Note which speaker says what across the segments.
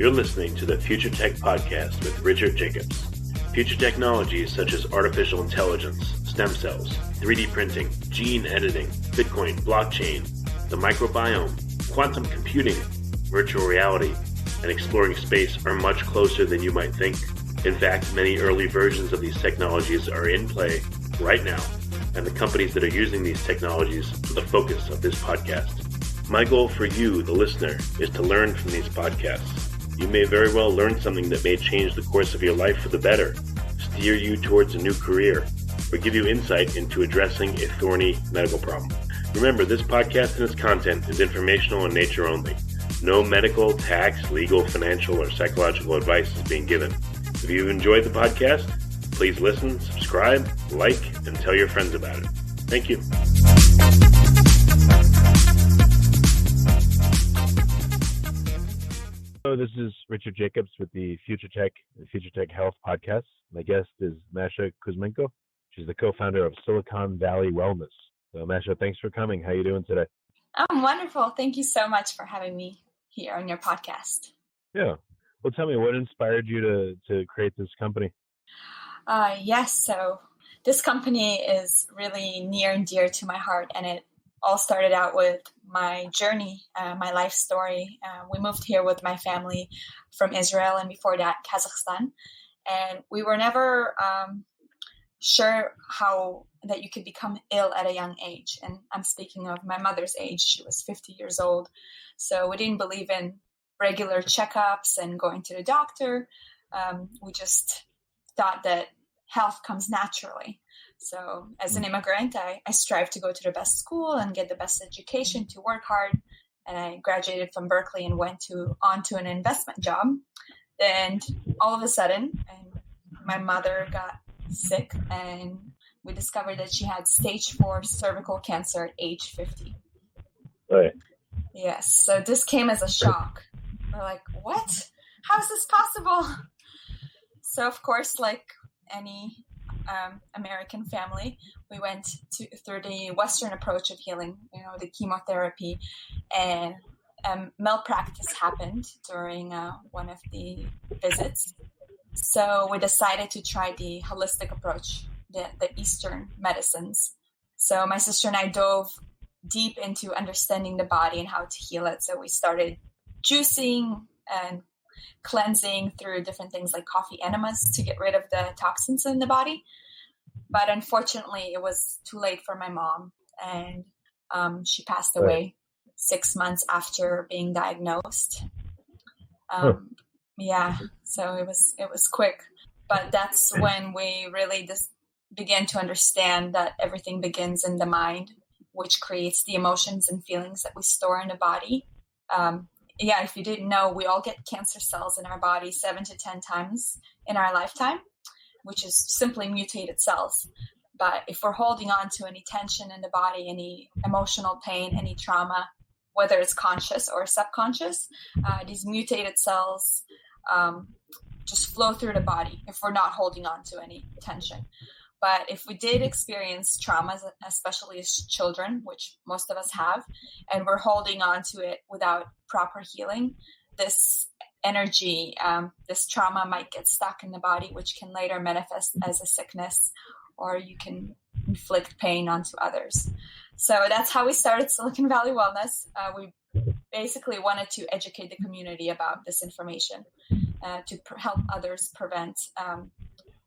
Speaker 1: You're listening to the Future Tech Podcast with Richard Jacobs. Future technologies such as artificial intelligence, stem cells, 3D printing, gene editing, Bitcoin, blockchain, the microbiome, quantum computing, virtual reality, and exploring space are much closer than you might think. In fact, many early versions of these technologies are in play right now, and the companies that are using these technologies are the focus of this podcast. My goal for you, the listener, is to learn from these podcasts. You may very well learn something that may change the course of your life for the better, steer you towards a new career, or give you insight into addressing a thorny medical problem. Remember, this podcast and its content is informational in nature only. No medical, tax, legal, financial, or psychological advice is being given. If you've enjoyed the podcast, please listen, subscribe, like, and tell your friends about it. Thank you. Hello, this is Richard Jacobs with the Future Tech Health Podcast. My guest is Masha Kouzm. She's the co-founder of Silicon Valley Wellness. So, Masha, thanks for coming. How are you doing today?
Speaker 2: I'm wonderful. Thank you so much for having me here on your podcast.
Speaker 1: Yeah. Well, tell me, what inspired you to create this company?
Speaker 2: Yes, so this company is really near and dear to my heart, and it all started out with my journey, my life story. We moved here with my family from Israel and before that, Kazakhstan. And we were never sure how that you could become ill at a young age. And I'm speaking of my mother's age. She was 50 years old. So we didn't believe in regular checkups and going to the doctor. We just thought that health comes naturally. So as an immigrant, I strive to go to the best school and get the best education, to work hard. And I graduated from Berkeley and went on to an investment job. And all of a sudden, my mother got sick, and we discovered that she had stage 4 cervical cancer at age 50.
Speaker 1: Right.
Speaker 2: Yes. So this came as a shock. We're like, what? How is this possible? So, of course, like any American family, we went through the Western approach of healing, the chemotherapy, and malpractice happened during one of the visits. So we decided to try the holistic approach, the Eastern medicines. So my sister and I dove deep into understanding the body and how to heal it. So we started juicing and cleansing through different things like coffee enemas to get rid of the toxins in the body. But unfortunately, it was too late for my mom, and she passed away 6 months after being diagnosed. Yeah, so it was quick. But that's when we really began to understand that everything begins in the mind, which creates the emotions and feelings that we store in the body. If you didn't know, we all get cancer cells in our body 7 to 10 times in our lifetime, which is simply mutated cells. But if we're holding on to any tension in the body, any emotional pain, any trauma, whether it's conscious or subconscious, these mutated cells just flow through the body if we're not holding on to any tension. But if we did experience traumas, especially as children, which most of us have, and we're holding on to it without proper healing, this energy, this trauma might get stuck in the body, which can later manifest as a sickness, or you can inflict pain onto others. So that's how we started Silicon Valley Wellness. We basically wanted to educate the community about this information to help others prevent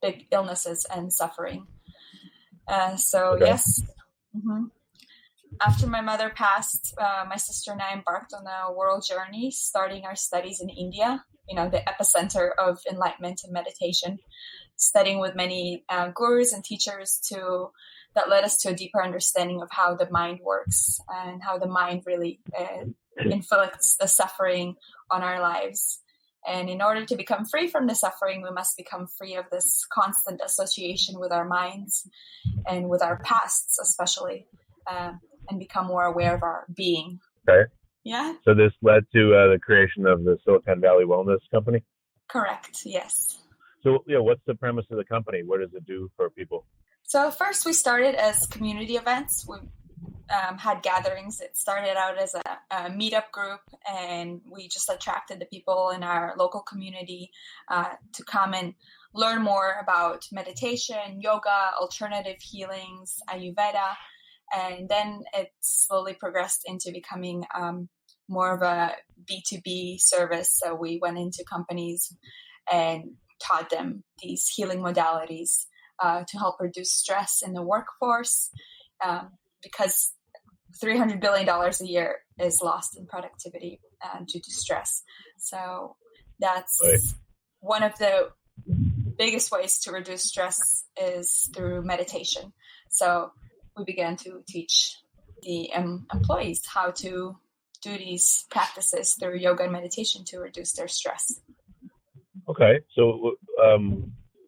Speaker 2: big illnesses and suffering. Yes. Mm-hmm. After my mother passed, my sister and I embarked on a world journey, starting our studies in India, the epicenter of enlightenment and meditation, studying with many gurus and teachers that led us to a deeper understanding of how the mind works and how the mind really inflicts the suffering on our lives. And in order to become free from the suffering, we must become free of this constant association with our minds and with our pasts, especially, and become more aware of our being.
Speaker 1: Okay.
Speaker 2: Yeah.
Speaker 1: So this led to the creation of the Silicon Valley Wellness Company?
Speaker 2: Correct. Yes.
Speaker 1: So, what's the premise of the company? What does it do for people?
Speaker 2: So first we started as community events. We had gatherings. It started out as a meetup group, and we just attracted the people in our local community to come and learn more about meditation, yoga, alternative healings, Ayurveda. And then it slowly progressed into becoming more of a B2B service. So we went into companies and taught them these healing modalities to help reduce stress in the workforce, because $300 billion a year is lost in productivity due to stress. So that's one of the biggest ways to reduce stress is through meditation. So we began to teach the employees how to do these practices through yoga and meditation to reduce their stress.
Speaker 3: Okay. So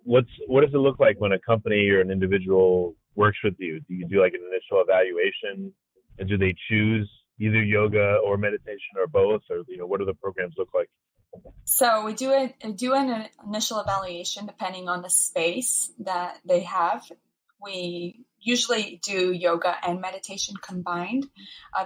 Speaker 3: what does it look like when a company or an individual works with you? Do you do like an initial evaluation, and do they choose either yoga or meditation or both, or what do the programs look like?
Speaker 2: So we do an initial evaluation depending on the space that they have. We usually do yoga and meditation combined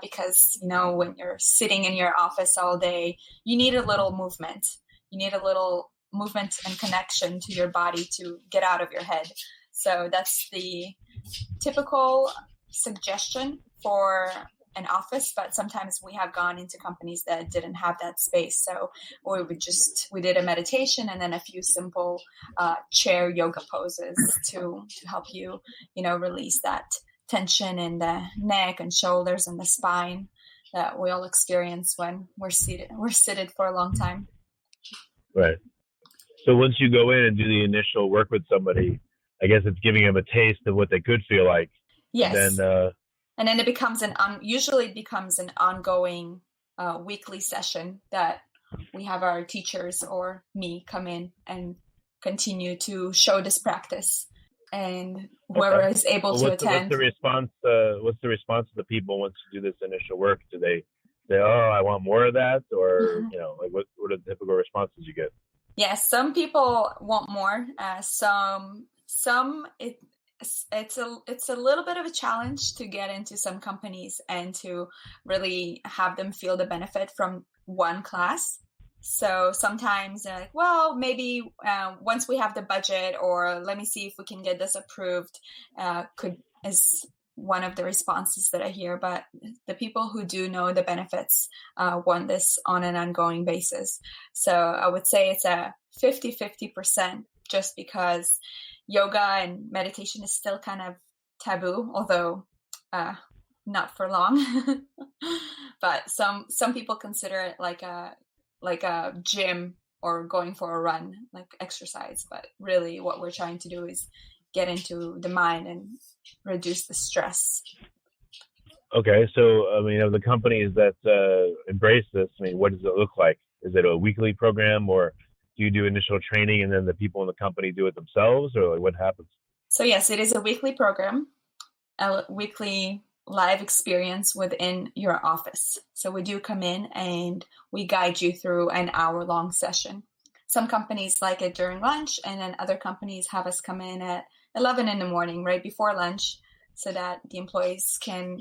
Speaker 2: because, when you're sitting in your office all day, you need a little movement. You need a little movement and connection to your body to get out of your head. So that's the typical suggestion for an office, but sometimes we have gone into companies that didn't have that space. So we did a meditation and then a few simple chair yoga poses to help you, release that tension in the neck and shoulders and the spine that we all experience when we're seated for a long time.
Speaker 3: Right. So once you go in and do the initial work with somebody, I guess it's giving them a taste of what they could feel like.
Speaker 2: Yes. And then it becomes usually it becomes an ongoing weekly session that we have our teachers or me come in and continue to show this practice, and whoever is able to attend.
Speaker 3: What's the response of the people once you do this initial work? Do they say, "Oh, I want more of that," or what are the typical responses you get?
Speaker 2: Yes, some people want more. Some it's a little bit of a challenge to get into some companies and to really have them feel the benefit from one class. So sometimes they're like, well, maybe once we have the budget, or let me see if we can get this approved, is one of the responses that I hear. But the people who do know the benefits want this on an ongoing basis. So I would say it's a 50-50%, just because yoga and meditation is still kind of taboo, although not for long. But some people consider it like a gym or going for a run, like exercise. But really what we're trying to do is get into the mind and reduce the stress.
Speaker 3: Okay. So, of the companies that embrace this, what does it look like? Is it a weekly program, or do you do initial training and then the people in the company do it themselves, or what happens?
Speaker 2: So yes, it is a weekly program, a weekly live experience within your office. So we do come in and we guide you through an hour-long session. Some companies like it during lunch, and then other companies have us come in at 11 in the morning, right before lunch, so that the employees can,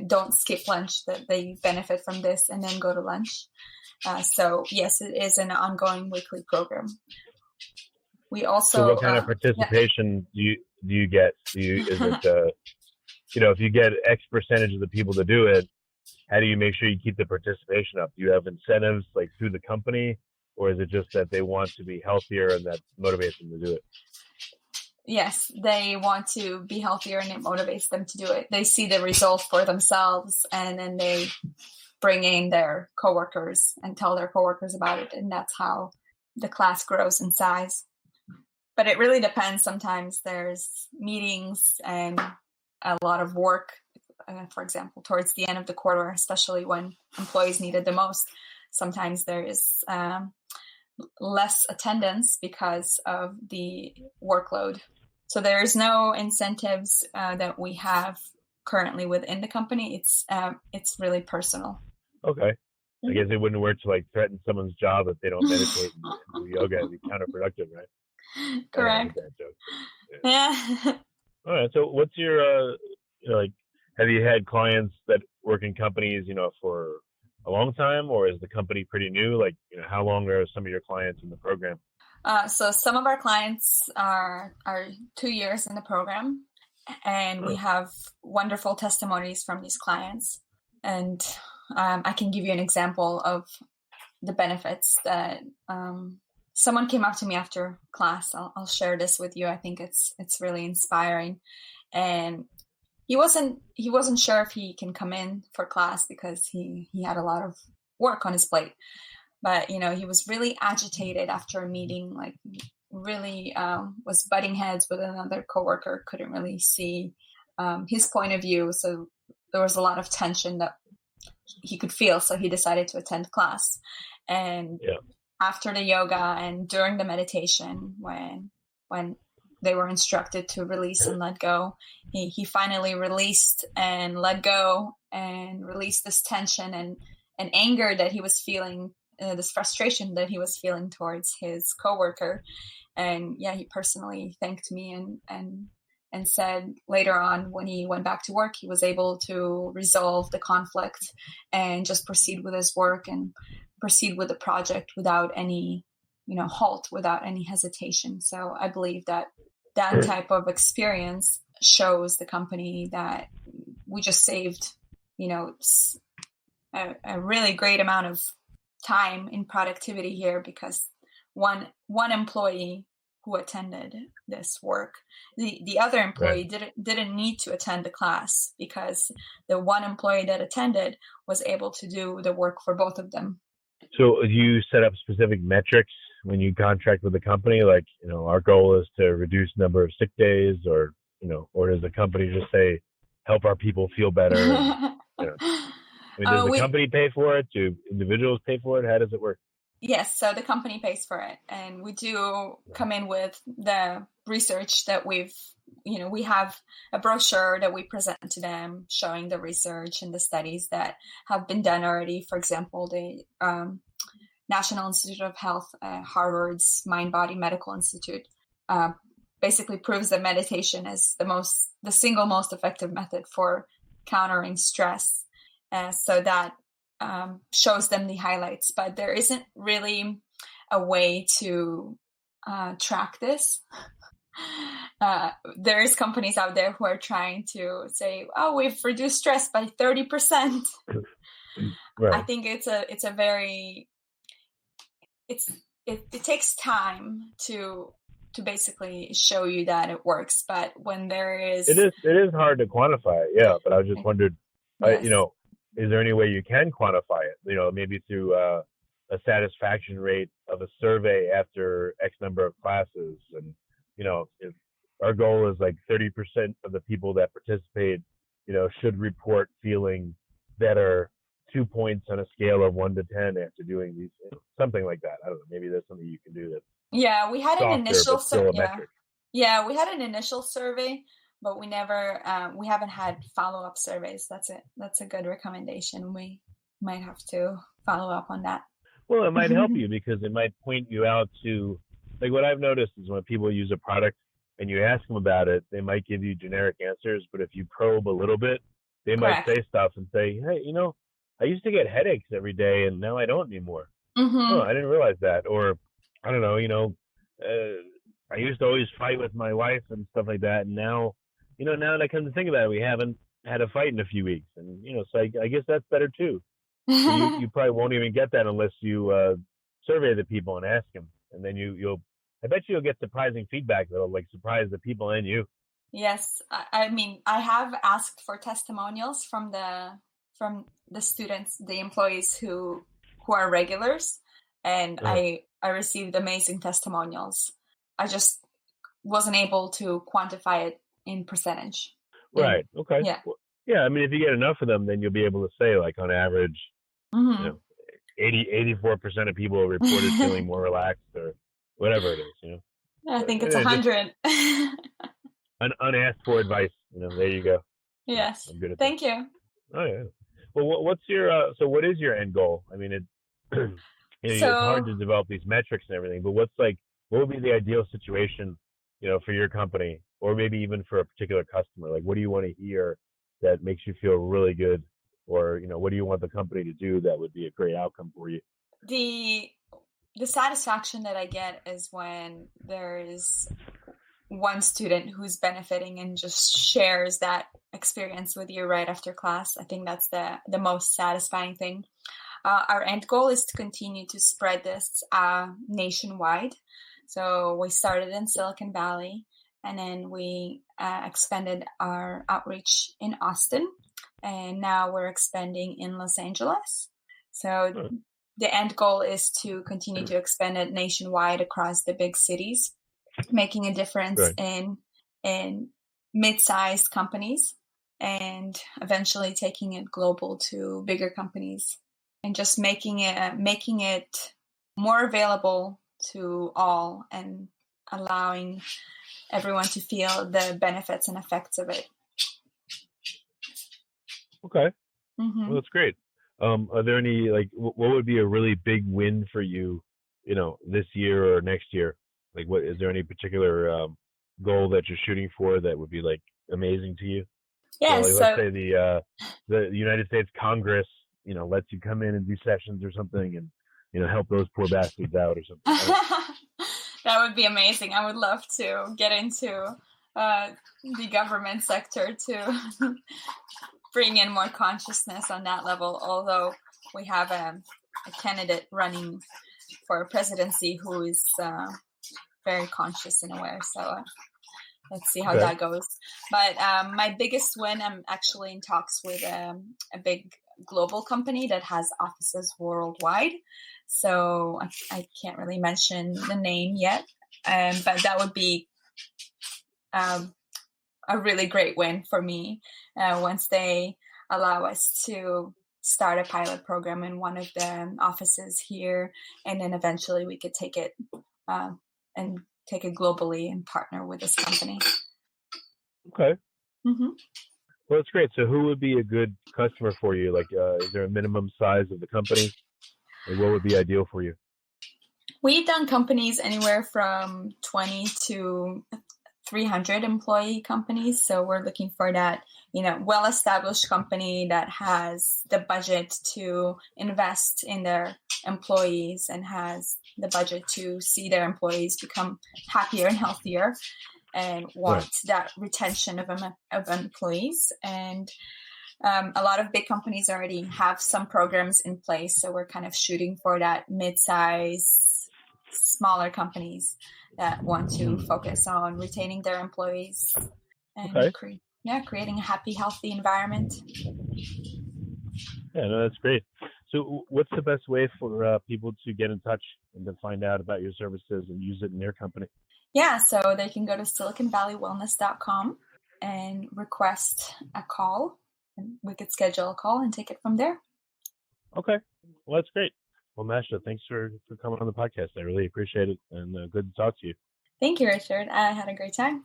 Speaker 2: don't skip lunch, that they benefit from this and then go to lunch. So yes, it is an ongoing weekly program. We also.
Speaker 3: So what kind of participation do you get? Is it if you get X percentage of the people to do it, how do you make sure you keep the participation up? Do you have incentives like through the company, or is it just that they want to be healthier and that motivates them to do it?
Speaker 2: Yes, they want to be healthier and it motivates them to do it. They see the result for themselves, and then they bring in their coworkers and tell their coworkers about it. And that's how the class grows in size. But it really depends. Sometimes there's meetings and a lot of work, for example, towards the end of the quarter, especially when employees need it the most. Sometimes there is less attendance because of the workload. So there is no incentives that we have currently within the company. It's really personal.
Speaker 3: Okay. I guess it wouldn't work to like threaten someone's job if they don't meditate and do yoga. It'd be counterproductive, right?
Speaker 2: Correct.
Speaker 3: Yeah. All right. So what's your have you had clients that work in companies, for a long time, or is the company pretty new? Like, how long are some of your clients in the program?
Speaker 2: So some of our clients are 2 years in the program, and we have wonderful testimonies from these clients. And I can give you an example of the benefits that someone came up to me after class. I'll share this with you. I think it's really inspiring. And he wasn't sure if he can come in for class because he had a lot of work on his plate. But, he was really agitated after a meeting, like really was butting heads with another coworker, couldn't really see his point of view. So there was a lot of tension that he could feel. So he decided to attend class. And after the yoga and during the meditation, when they were instructed to release and let go, he finally released and let go and released this tension and anger that he was feeling, this frustration that he was feeling towards his coworker. And he personally thanked me and said later on, when he went back to work, he was able to resolve the conflict and just proceed with his work and proceed with the project without any, halt, without any hesitation. So I believe that type of experience shows the company that we just saved, a really great amount of time in productivity here, because one employee who attended this work, the other employee didn't need to attend the class, because the one employee that attended was able to do the work for both of them.
Speaker 3: So you set up specific metrics when you contract with the company, like, our goal is to reduce number of sick days, or does the company just say, help our people feel better? Does the company pay for it? Do individuals pay for it? How does it work?
Speaker 2: Yes, so the company pays for it, and we do come in with the research that we have a brochure that we present to them showing the research and the studies that have been done already. For example, the National Institute of Health, Harvard's Mind Body Medical Institute, basically proves that meditation is the single most effective method for countering stress. So that shows them the highlights, but there isn't really a way to track this. There is companies out there who are trying to say, "Oh, we've reduced stress by 30%." Right. I think it takes time to basically show you that it works, but when there is,
Speaker 3: it is hard to quantify it. Yeah, but I just wondered, yes. Is there any way you can quantify it? Maybe through a satisfaction rate of a survey after X number of classes. And, if our goal is like 30% of the people that participate, should report feeling better, 2 points on a scale of 1 to 10 after doing these, something like that. I don't know. Maybe that's something you can do. That's
Speaker 2: we had an initial
Speaker 3: survey.
Speaker 2: Yeah, we had an initial survey, but we never, we haven't had follow-up surveys. That's a good recommendation. We might have to follow up on that.
Speaker 3: Well, it might help you, because it might point you out to, like, what I've noticed is when people use a product and you ask them about it, they might give you generic answers, but if you probe a little bit, they might say stuff and say, hey, I used to get headaches every day and now I don't anymore. Oh, I didn't realize that. Or, I don't know, I used to always fight with my wife and stuff like that, and now, now that I come to think about it, we haven't had a fight in a few weeks. And, so I guess that's better too. So you probably won't even get that unless you survey the people and ask them. And then I bet you'll get surprising feedback that'll surprise the people and you.
Speaker 2: Yes. I mean, I have asked for testimonials from the students, the employees who are regulars. And I received amazing testimonials. I just wasn't able to quantify it in percentage.
Speaker 3: Right. Okay.
Speaker 2: Yeah.
Speaker 3: Well, yeah. I mean, if you get enough of them, then you'll be able to say, like, on average, 84% of people reported feeling more relaxed, or whatever it is.
Speaker 2: I think it's 100.
Speaker 3: Unasked for advice. There you go.
Speaker 2: Yes. I'm good at Thank you.
Speaker 3: Oh yeah. Well, what's your what is your end goal? I mean, it's hard to develop these metrics and everything, but what would be the ideal situation, for your company, or maybe even for a particular customer? Like, what do you want to hear that makes you feel really good? Or, what do you want the company to do that would be a great outcome for you?
Speaker 2: The satisfaction that I get is when there is one student who's benefiting and just shares that experience with you right after class. I think that's the most satisfying thing. Our end goal is to continue to spread this nationwide. So we started in Silicon Valley, and then we expanded our outreach in Austin, and now we're expanding in Los Angeles. So the end goal is to continue to expand it nationwide across the big cities, making a difference in mid-sized companies, and eventually taking it global to bigger companies, and just making it more available to all and allowing everyone to feel the benefits and effects of it.
Speaker 3: Okay.
Speaker 2: Mm-hmm.
Speaker 3: Well, that's great. Are there any, what would be a really big win for you, this year or next year? Is there any particular goal that you're shooting for that would be amazing to you?
Speaker 2: Yeah.
Speaker 3: So, let's say the United States Congress, lets you come in and do sessions or something, and help those poor bastards out or something.
Speaker 2: That would be amazing. I would love to get into the government sector to bring in more consciousness on that level. Although we have a candidate running for presidency who is very conscious and aware. So let's see how that goes. But my biggest win, I'm actually in talks with a big global company that has offices worldwide. So I can't really mention the name yet, but that would be a really great win for me once they allow us to start a pilot program in one of the offices here, and then eventually we could take it and take it globally and partner with this company.
Speaker 3: Okay.
Speaker 2: Mm-hmm.
Speaker 3: Well, that's great. So who would be a good customer for you? Is there a minimum size of the company? What would be ideal for you?
Speaker 2: We've done companies anywhere from 20 to 300 employee companies. So we're looking for that, well-established company that has the budget to invest in their employees and has the budget to see their employees become happier and healthier, and want that retention of employees. And a lot of big companies already have some programs in place. So we're kind of shooting for that mid-size, smaller companies that want to focus on retaining their employees and creating a happy, healthy environment.
Speaker 3: Yeah, no, that's great. So what's the best way for people to get in touch and to find out about your services and use it in their company?
Speaker 2: Yeah, so they can go to SiliconValleyWellness.com and request a call, and we could schedule a call and take it from there.
Speaker 3: Okay, well, that's great. Well, Masha, thanks for coming on the podcast. I really appreciate it, and good to talk to you.
Speaker 2: Thank you, Richard. I had a great time.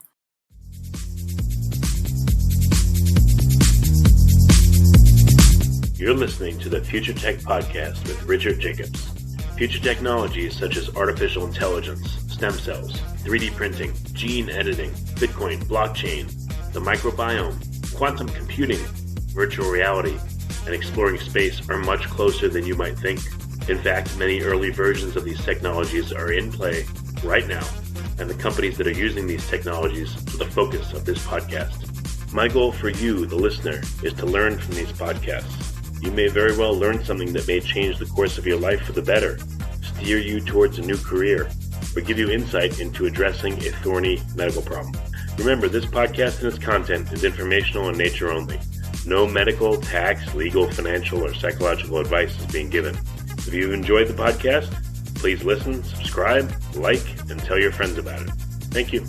Speaker 1: You're listening to the Future Tech Podcast with Richard Jacobs. Future technologies such as artificial intelligence, stem cells, 3D printing, gene editing, Bitcoin, blockchain, the microbiome, quantum computing, virtual reality, and exploring space are much closer than you might think. In fact, many early versions of these technologies are in play right now, and the companies that are using these technologies are the focus of this podcast. My goal for you, the listener, is to learn from these podcasts. You may very well learn something that may change the course of your life for the better, steer you towards a new career, or give you insight into addressing a thorny medical problem. Remember, this podcast and its content is informational in nature only. No medical, tax, legal, financial, or psychological advice is being given. If you enjoyed the podcast, please listen, subscribe, like, and tell your friends about it. Thank you.